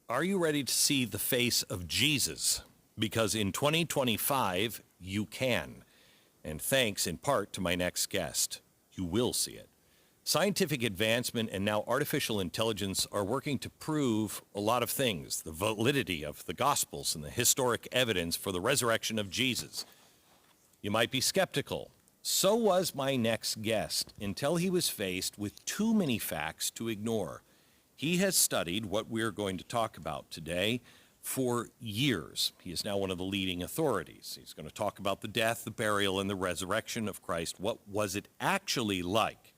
Are you ready to see the face of Jesus? Because in 2025, you can. And thanks in part to my next guest, you will see it. Scientific advancement and now artificial intelligence are working to prove a lot of things, the validity of the Gospels and the historic evidence for the resurrection of Jesus. You might be skeptical. So was my next guest until he was faced with too many facts to ignore. He has studied what we're going to talk about today for years. He is now one of the leading authorities. He's going to talk about the death, the burial, and the resurrection of Christ. What was it actually like?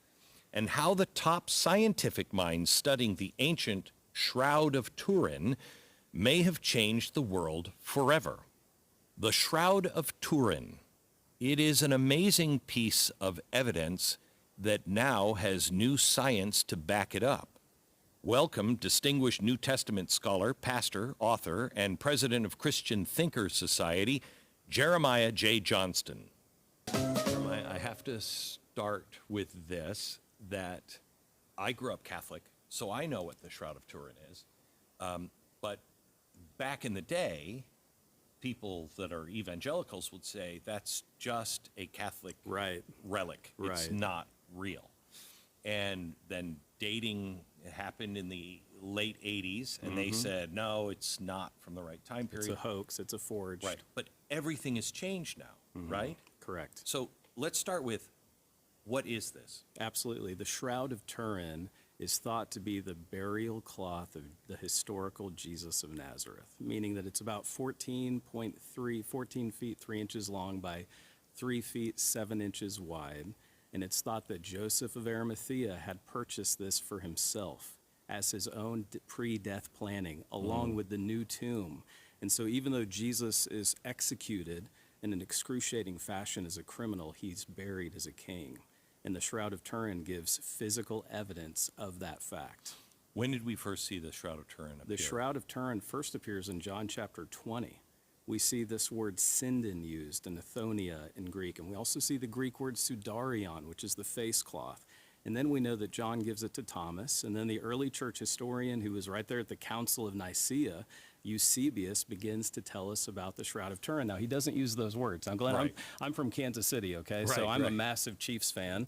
And how the top scientific minds studying the ancient Shroud of Turin may have changed the world forever. The Shroud of Turin. It is an amazing piece of evidence that now has new science to back it up. Welcome, distinguished New Testament scholar, pastor, author, and president of Christian Thinkers Society, Jeremiah J. Johnston. Jeremiah, I have to start with this, that I grew up Catholic, so I know what the Shroud of Turin is. But back in the day, people that are evangelicals would say that's just a Catholic relic. It's not real. And then dating happened in the late 80s, and they said, no, it's not from the right time period. It's a hoax. It's a forge. Right. But everything has changed now, right? Correct. So let's start with, what is this? Absolutely. The Shroud of Turin is thought to be the burial cloth of the historical Jesus of Nazareth, meaning that it's about 14 feet 3 inches long by 3 feet 7 inches wide. And it's thought that Joseph of Arimathea had purchased this for himself as his own pre-death planning, along with the new tomb. And so even though Jesus is executed in an excruciating fashion as a criminal, he's buried as a king. And the Shroud of Turin gives physical evidence of that fact. When did we first see the Shroud of Turin appear? The Shroud of Turin first appears in John chapter 20. We see this word syndon used in Athonia in Greek, and we also see the Greek word sudarion, which is the face cloth. And then we know that John gives it to Thomas, and then the early church historian who was right there at the Council of Nicaea, Eusebius, begins to tell us about the Shroud of Turin. Now, he doesn't use those words. I'm glad I'm from Kansas City, okay? So I'm a massive Chiefs fan,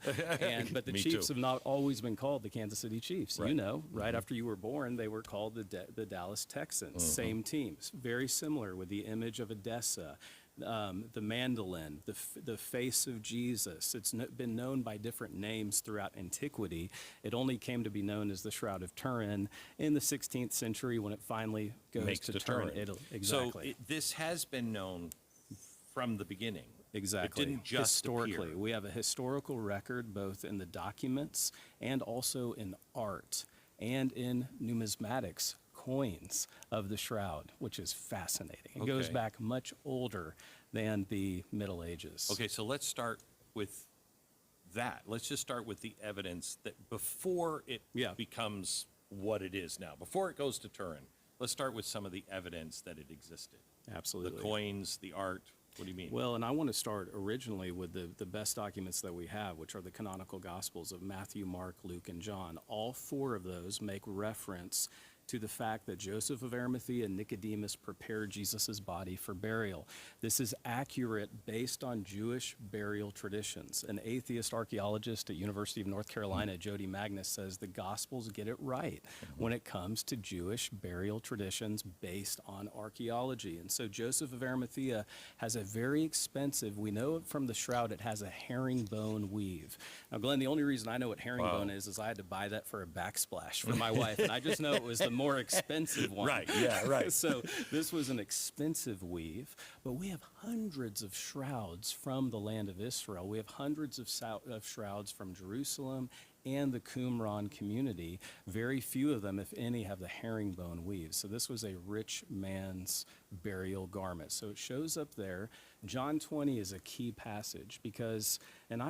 but the Chiefs have not always been called the Kansas City Chiefs. You know, right after you were born, they were called the Dallas Texans. Same teams. Very similar with the image of Edessa. The mandolin, the face of Jesus. It's been known by different names throughout antiquity. It only came to be known as the Shroud of Turin in the 16th century when it finally goes to Turin. Exactly. So this has been known from the beginning. Exactly. It didn't just historically appear. We have a historical record both in the documents and also in art and in numismatics. Coins of the Shroud, which is fascinating. It goes back much older than the Middle Ages. Okay, so let's start with that. Let's just start with the evidence that before it becomes what it is now, before it goes to Turin, let's start with some of the evidence that it existed. Absolutely. The coins, the art. What do you mean? Well, and I want to start originally with the best documents that we have, which are the canonical Gospels of Matthew, Mark, Luke, and John. All four of those make reference to the fact that Joseph of Arimathea and Nicodemus prepared Jesus' body for burial. This is accurate based on Jewish burial traditions. An atheist archaeologist at University of North Carolina, Jody Magnus, says the Gospels get it right when it comes to Jewish burial traditions based on archaeology. And so Joseph of Arimathea has a very expensive, we know from the Shroud, it has a herringbone weave. Now, Glenn, the only reason I know what herringbone is I had to buy that for a backsplash for my wife, and I just know it was the more expensive one. Right. So this was an expensive weave, but we have hundreds of shrouds from the land of Israel. We have hundreds of shrouds from Jerusalem and the Qumran community. Very few of them, if any, have the herringbone weave. So this was a rich man's burial garment. So it shows up there. John 20 is a key passage because, and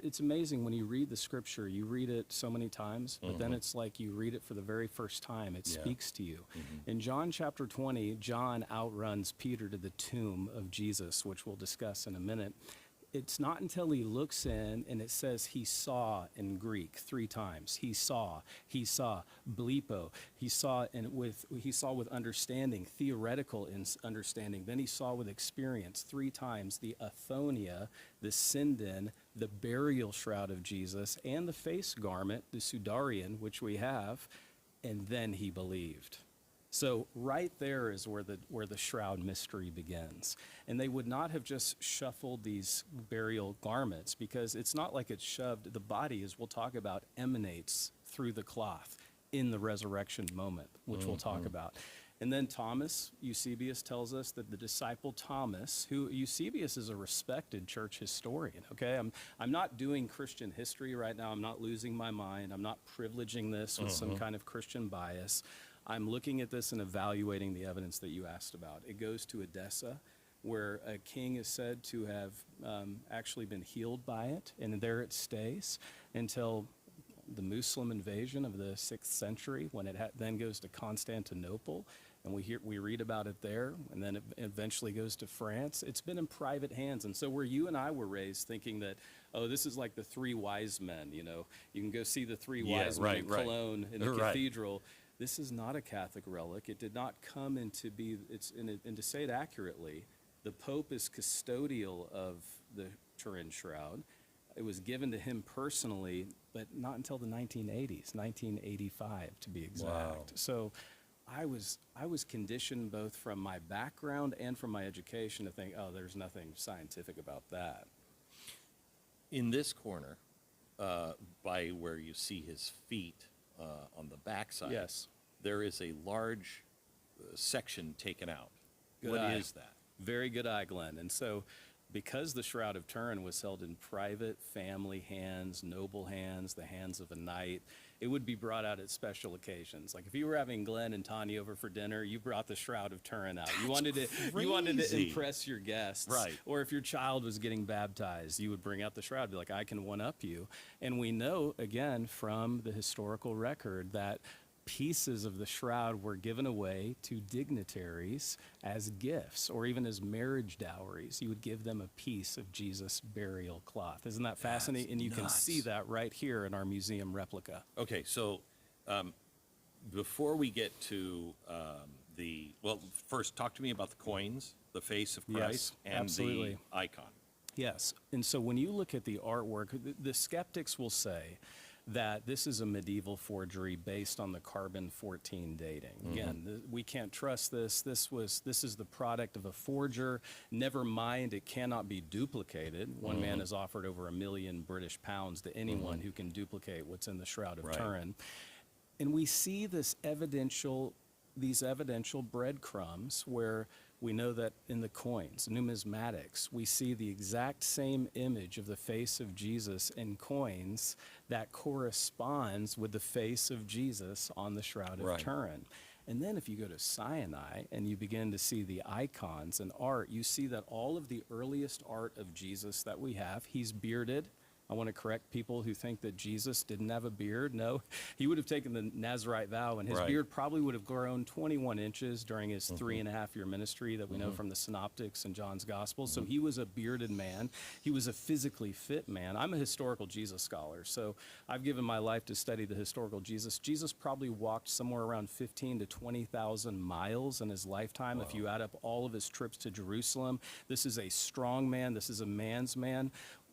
it's amazing when you read the scripture, you read it so many times, but then it's like you read it for the very first time. It speaks to you. In John chapter 20, John outruns Peter to the tomb of Jesus, which we'll discuss in a minute. it's not until he looks in and it says he saw in Greek 3 times. He saw, bleepo. He saw with understanding, theoretical understanding. Then he saw with experience 3 times the athonia, the sinden, the burial shroud of Jesus, and the face garment, the sudarian, which we have, and then he believed. So right there is where the shroud mystery begins. And they would not have just shuffled these burial garments, because it's not like it's shoved. The body, as we'll talk about, emanates through the cloth in the resurrection moment, which we'll talk about. And then Thomas, Eusebius tells us that the disciple Thomas, who Eusebius is a respected church historian, okay? I'm not doing Christian history right now. I'm not losing my mind. I'm not privileging this with some kind of Christian bias. I'm looking at this and evaluating the evidence that you asked about. It goes to Edessa, where a king is said to have actually been healed by it, and there it stays until the Muslim invasion of the 6th century, when it then goes to Constantinople, and we read about it there, and then it eventually goes to France. It's been in private hands, and so where you and I were raised thinking that, oh, this is like the 3 wise men, you know, you can go see the 3 wise men in Cologne in the cathedral. This is not a Catholic relic. It did not come into be, and to say it accurately, the Pope is custodial of the Turin shroud. It was given to him personally, but not until the 1980s, 1985 to be exact. Wow. So I was conditioned both from my background and from my education to think, oh, there's nothing scientific about that. In this corner, by where you see his feet on the backside, Yes. there is a large section taken out. Good What eye. is that? Very good eye, Glenn. And so because the Shroud of Turin was held in private family hands, noble hands, the hands of a knight, it would be brought out at special occasions. Like if you were having Glenn and Tanya over for dinner, you brought the Shroud of Turin out. You wanted to crazy. impress your guests. Right. Or if your child was getting baptized, you would bring out the shroud, be like, I can one-up you. And we know, again, from the historical record that pieces of the shroud were given away to dignitaries as gifts, or even as marriage dowries. You would give them a piece of Jesus' burial cloth. Isn't that fascinating? And you can see that right here in our museum replica. Okay, so before we get to first talk to me about the coins, the face of Christ, Yes, and absolutely. the icon. Yes, and so when you look at the artwork, the skeptics will say that this is a medieval forgery based on the carbon-14 dating. Again, we can't trust this. This is the product of a forger. Never mind, it cannot be duplicated. One man has offered over £1 million British pounds to anyone who can duplicate what's in the Shroud of Turin. And we see these evidential breadcrumbs where we know that in the coins, numismatics, we see the exact same image of the face of Jesus in coins that corresponds with the face of Jesus on the Shroud of Turin. And then if you go to Sinai and you begin to see the icons and art, you see that all of the earliest art of Jesus that we have, he's bearded. I want to correct people who think that Jesus didn't have a beard. No, he would have taken the Nazirite vow, and his beard probably would have grown 21 inches during his 3.5-year ministry that we know from the Synoptics and John's Gospel. So he was a bearded man. He was a physically fit man. I'm a historical Jesus scholar, so I've given my life to study the historical Jesus. Jesus probably walked somewhere around 15 to 20,000 miles in his lifetime. If you add up all of his trips to Jerusalem, this is a strong man. This is a man's man.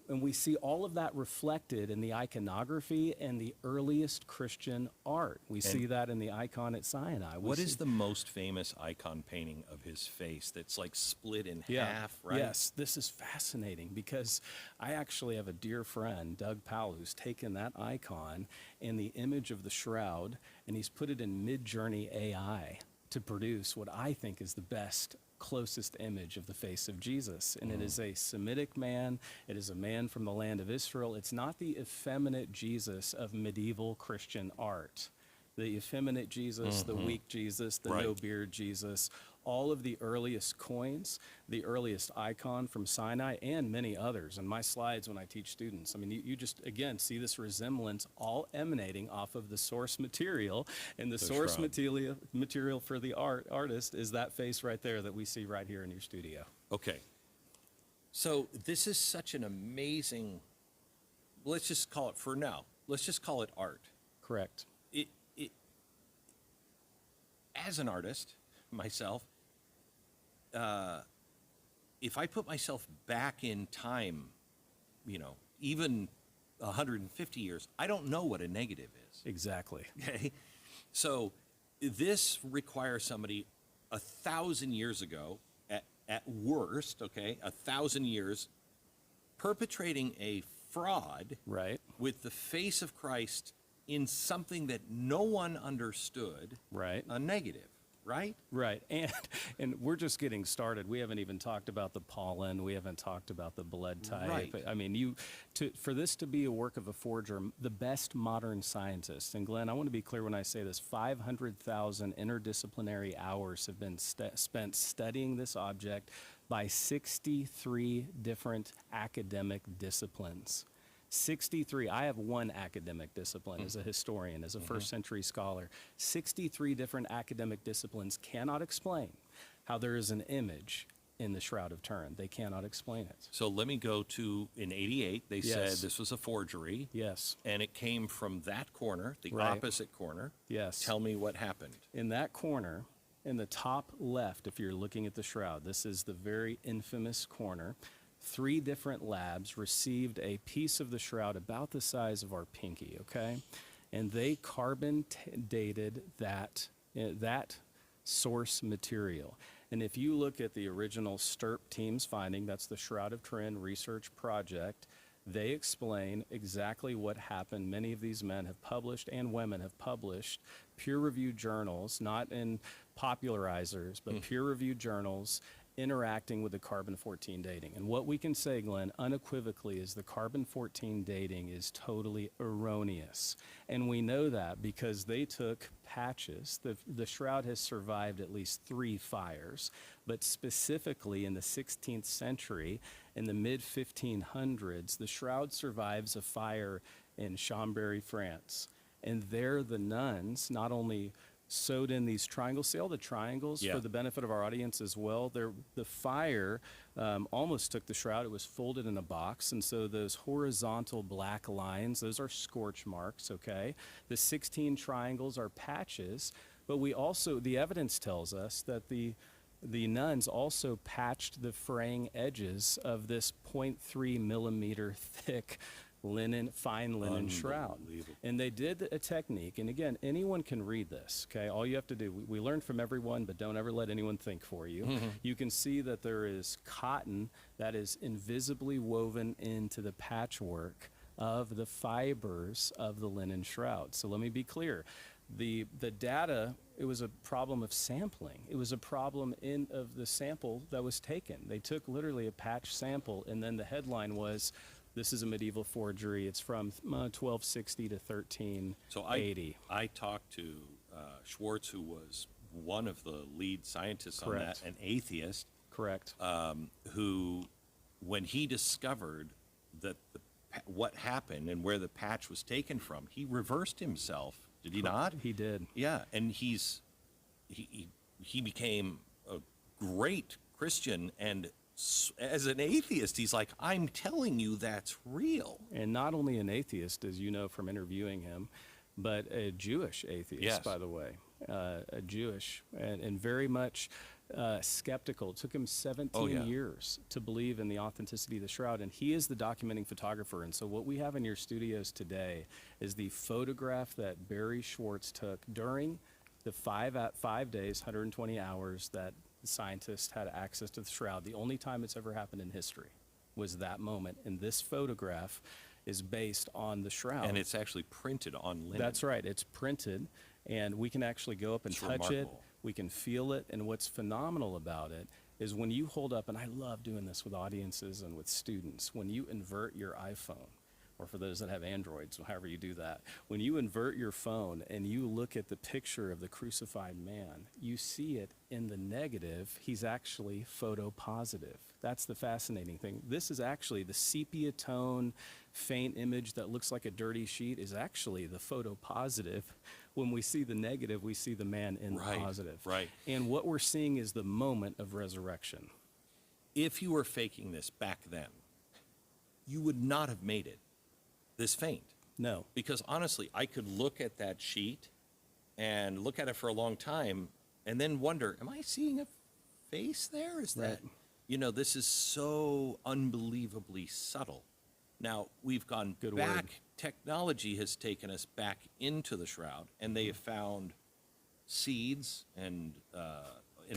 And we see all of that reflected in the iconography and the earliest Christian art. We see that in the icon at Sinai. What is the most famous icon painting of his face that's like split in half, right? Yes, this is fascinating because I actually have a dear friend, Doug Powell, who's taken that icon and the image of the shroud, and he's put it in Midjourney AI to produce what I think is the best closest image of the face of Jesus. And it is a Semitic man. It is a man from the land of Israel. It's not the effeminate Jesus of medieval Christian art. The effeminate Jesus, the weak Jesus, the no beard Jesus, all of the earliest coins, the earliest icon from Sinai, and many others. And my slides when I teach students, I mean, you just, again, see this resemblance all emanating off of the source material. And the source material for the artist is that face right there that we see right here in your studio. Okay. So this is such an amazing, let's just call it for now, let's just call it art. Correct. It as an artist, myself, if I put myself back in time, even 150 years, I don't know what a negative is. Exactly. Okay. So this requires somebody 1,000 years ago, at worst, okay, 1,000 years, perpetrating a fraud Right. with the face of Christ in something that no one understood, Right. a negative, right? Right. And we're just getting started. We haven't even talked about the pollen. We haven't talked about the blood type. Right. I mean, for this to be a work of a forger, the best modern scientists, and Glenn, I want to be clear when I say this, 500,000 interdisciplinary hours have been spent studying this object by 63 different academic disciplines. 63. I have one academic discipline as a historian, as a first century scholar. 63 different academic disciplines cannot explain how there is an image in the Shroud of Turin. They cannot explain it. So let me go to, in 88, they said Yes. this was a forgery. Yes. And it came from that corner, the Right. opposite corner. Yes. Tell me what happened. In that corner, in the top left, if you're looking at the Shroud, this is the very infamous corner. 3 different labs received a piece of the Shroud about the size of our pinky, okay? And they carbon dated that source material. And if you look at the original STURP team's finding, that's the Shroud of Turin Research Project, they explain exactly what happened. Many of these men have published, and women have published, peer-reviewed journals, not in popularizers, but peer-reviewed journals interacting with the carbon-14 dating. And what we can say, Glenn, unequivocally is the carbon-14 dating is totally erroneous. And we know that because they took patches. The Shroud has survived at least 3 fires, but specifically in the 16th century, in the mid-1500s, the Shroud survives a fire in Chambéry, France. And there the nuns not only sewed in these triangles. See all the triangles Yeah. for the benefit of our audience as well? The fire almost took the Shroud. It was folded in a box. And so those horizontal black lines, those are scorch marks, okay? The 16 triangles are patches. But we also, the evidence tells us that the nuns also patched the fraying edges of this 0.3 millimeter thick fine linen shroud. Unbelievable. And they did a technique, and again, anyone can read this, okay? All you have to do, we learn from everyone, but don't ever let anyone think for you. You can see that there is cotton that is invisibly woven into the patchwork of the fibers of the linen shroud. So let me be clear. The data, it was a problem of sampling. It was a problem of the sample that was taken. They took literally a patch sample, and then the headline was, this is a medieval forgery. It's from 1260 to 1380. So I talked to Schwartz, who was one of the lead scientists on that, Correct. an atheist, Correct. who, when he discovered that what happened and where the patch was taken from, he reversed himself. Did he not? He did. Yeah, and he became a great Christian, and as an atheist, he's like, I'm telling you that's real. And not only an atheist, as you know from interviewing him, but a Jewish atheist, Yes. by the way. A Jewish, and very much skeptical. It took him 17 years to believe in the authenticity of the Shroud, and he is the documenting photographer. And so what we have in your studios today is the photograph that Barry Schwartz took during the 5 days, 120 hours that the scientists had access to the Shroud. The only time it's ever happened in history was that moment. And this photograph is based on the Shroud. And it's actually printed on linen. That's right. It's printed, and we can actually go up and It's touch it. remarkable. We can feel it. And what's phenomenal about it is when you hold up, and I love doing this with audiences and with students, when you invert your iPhone, or for those that have Androids, however you do that, when you invert your phone and you look at the picture of the crucified man, you see it in the negative. He's actually photopositive. That's the fascinating thing. This is actually the sepia tone, faint image that looks like a dirty sheet is actually the photopositive. When we see the negative, we see the man in the positive. Right. And what we're seeing is the moment of resurrection. if you were faking this back then, you would not have made it this faint. No. Because honestly, I could look at that sheet and look at it for a long time and then wonder, am I seeing a face there? Is that, this is so unbelievably subtle. Now, we've gone Good back. word. Technology has taken us back into the shroud, and they have found seeds and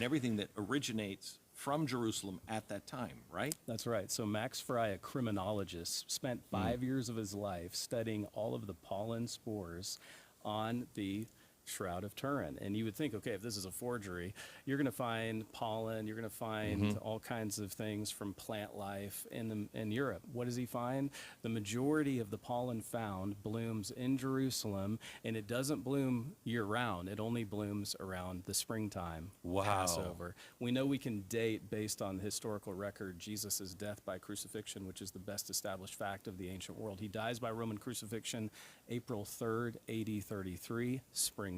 everything that originates from Jerusalem at that time, right? That's right. So Max Fry, a criminologist, spent 5 years of his life studying all of the pollen spores on the Shroud of Turin. And you would think, okay, if this is a forgery, you're going to find pollen, you're going to find all kinds of things from plant life in Europe. What does he find? The majority of the pollen found blooms in Jerusalem, and it doesn't bloom year-round. It only blooms around the springtime, Wow. Passover. We know we can date, based on the historical record, Jesus' death by crucifixion, which is the best established fact of the ancient world. He dies by Roman crucifixion April 3rd, AD 33, springtime.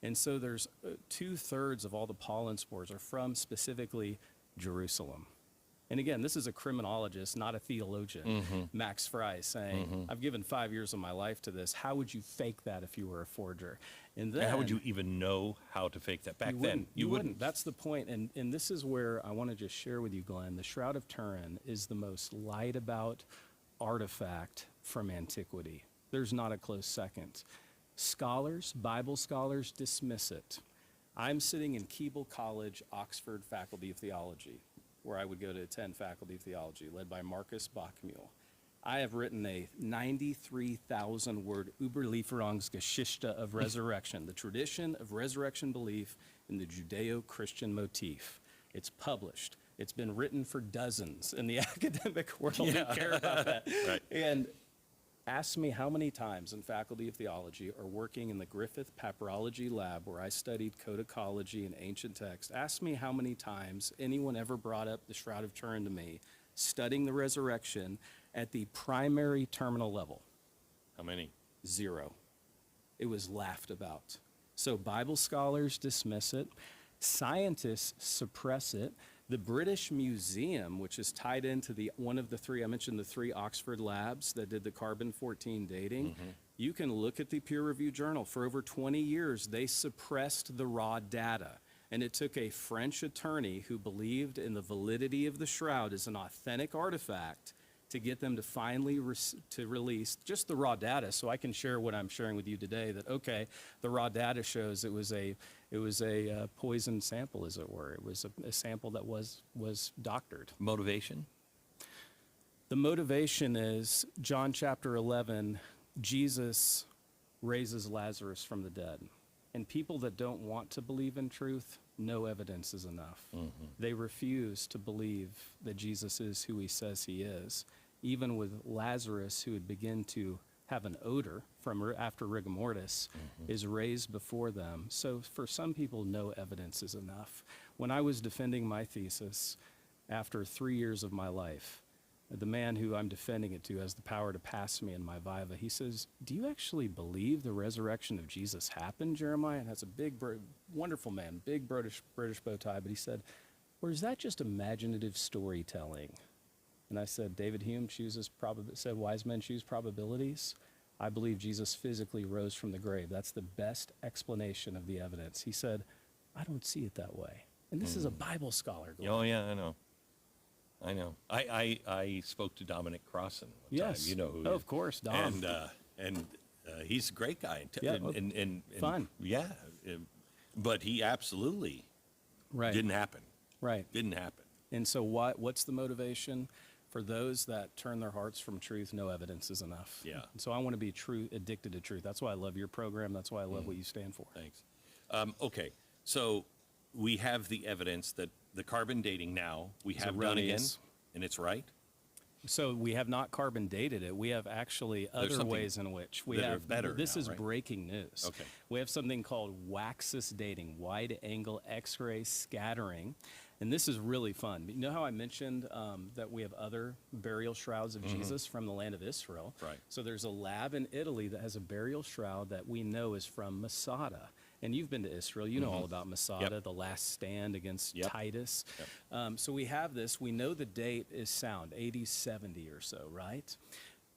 And so there's 2/3 of all the pollen spores are from specifically Jerusalem. And again, this is a criminologist, not a theologian. Max Fry saying, I've given 5 years of my life to this. How would you fake that if you were a forger? And then How would you even know how to fake that back you then? wouldn't. You wouldn't. That's the point. And this is where I want to just share with you, Glenn. The Shroud of Turin is the most lied about artifact from antiquity. There's not a close second. Scholars, Bible scholars, dismiss it. I'm sitting in Keble College, Oxford Faculty of Theology, where I would go to attend Faculty of Theology, led by Marcus Bachmuel. I have written a 93,000-word Überlieferungsgeschichte of resurrection, the tradition of resurrection belief in the Judeo-Christian motif. It's published. It's been written for dozens in the academic world who care about that. Right. And ask me how many times in Faculty of Theology or working in the Griffith Papyrology Lab where I studied codicology and ancient text, ask me how many times anyone ever brought up the Shroud of Turin to me, studying the resurrection at the primary terminal level. How many? 0. It was laughed about. So Bible scholars dismiss it. Scientists suppress it. The British Museum, which is tied into one of the three, I mentioned the 3 Oxford labs that did the carbon-14 dating. You can look at the peer-reviewed journal. For over 20 years, they suppressed the raw data. And it took a French attorney who believed in the validity of the shroud as an authentic artifact to get them to finally release just the raw data, so I can share what I'm sharing with you today, that, okay, the raw data shows it was a poison sample, as it were. It was a sample that was doctored. Motivation? The motivation is John chapter 11, Jesus raises Lazarus from the dead. And people that don't want to believe in truth, no evidence is enough. They refuse to believe that Jesus is who he says he is. Even with Lazarus, who would begin to have an odor from after rigor mortis, is raised before them. So for some people, no evidence is enough. When I was defending my thesis, after 3 years of my life, the man who I'm defending it to has the power to pass me in my viva. He says, do you actually believe the resurrection of Jesus happened, Jeremiah? And that's a big, wonderful man, big British bow tie. But he said, or is that just imaginative storytelling? And I said, David Hume said wise men choose probabilities. I believe Jesus physically rose from the grave. That's the best explanation of the evidence. He said, I don't see it that way. And this is a Bible scholar. Glenn. Oh, yeah, I know. I spoke to Dominic Crossan one time. You know who he is. Of course, Dom. And he's a great guy. Yeah, and fun. Yeah. But he absolutely didn't happen. Right. Didn't happen. And so what's the motivation? For those that turn their hearts from truth, no evidence is enough. Yeah. And so I want to be addicted to truth. That's why I love your program. That's why I love what you stand for. Thanks. Okay, so we have the evidence that the carbon dating now, we have done again, erroneous. and it's right? So we have not carbon dated it. We have actually other something ways in which we that are have better This now, is right? breaking news. Okay. We have something called waxis dating, wide angle X-ray scattering. And this is really fun. You know how I mentioned that we have other burial shrouds of Jesus from the land of Israel? Right. So there's a lab in Italy that has a burial shroud that we know is from Masada. And you've been to Israel. You know all about Masada, the last stand against Titus. So we have this. We know the date is sound, AD 70 or so, right?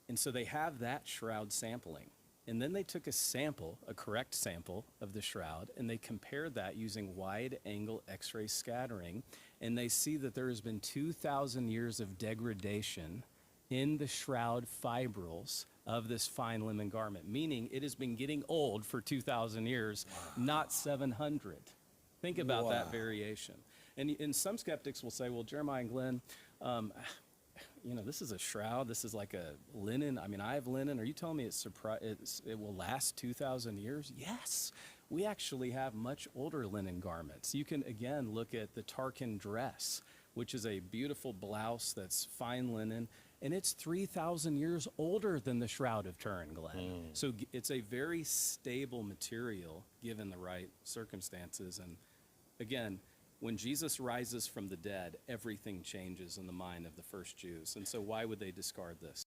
And so they have that shroud sampling. And then they took a sample, a correct sample of the shroud, and they compared that using wide-angle X-ray scattering, and they see that there has been 2,000 years of degradation in the shroud fibrils of this fine linen garment, meaning it has been getting old for 2,000 years, not 700. Think about that variation. And some skeptics will say, well, Jeremiah and Glenn, this is a shroud. This is like a linen. I mean, I have linen. Are you telling me it will last 2,000 years? Yes. We actually have much older linen garments. You can, again, look at the Tarkan dress, which is a beautiful blouse that's fine linen, and it's 3,000 years older than the Shroud of Turin, Glenn. So it's a very stable material given the right circumstances. And again, when Jesus rises from the dead, everything changes in the mind of the first Jews. And so why would they discard this?